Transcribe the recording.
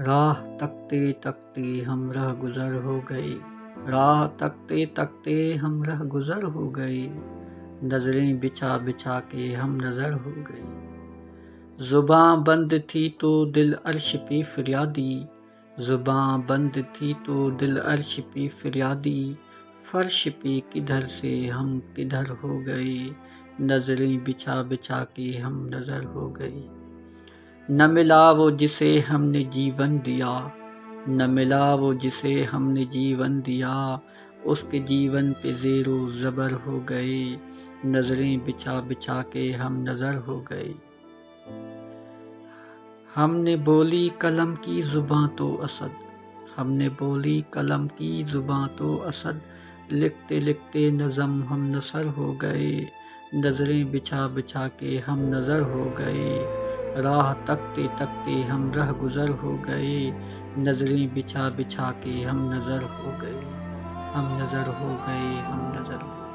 راہ تکتے تکتے ہم رہ گزر ہو گئے، راہ تکتے تکتے ہم رہ گزر ہو گئے، نظریں بچھا بچھا کے ہم نظر ہو گئے۔ زباں بند تھی تو دل عرش پہ فریادی، زباں بند تھی تو دل عرش پہ فریادی، فرش پہ کدھر سے ہم کدھر ہو گئے، نظریں بچھا بچھا کے ہم نظر ہو گئے۔ نہ ملا وہ جسے ہم نے جیون دیا، نہ ملا وہ جسے ہم نے جیون دیا، اس کے جیون پہ زیر و زبر ہو گئے، نظریں بچھا بچھا کے ہم نظر ہو گئے۔ ہم نے بولی قلم کی زباں تو اسد، ہم نے بولی قلم کی زباں تو اسد، لکھتے لکھتے نظم ہم نثر ہو گئے، نظریں بچھا بچھا کے ہم نظر ہو گئے۔ راہ تکتے تکتے ہم رہ گزر ہو گئے، نظریں بچھا بچھا کے ہم نظر ہو گئے، ہم نظر ہو گئے، ہم نظر ہو گئے۔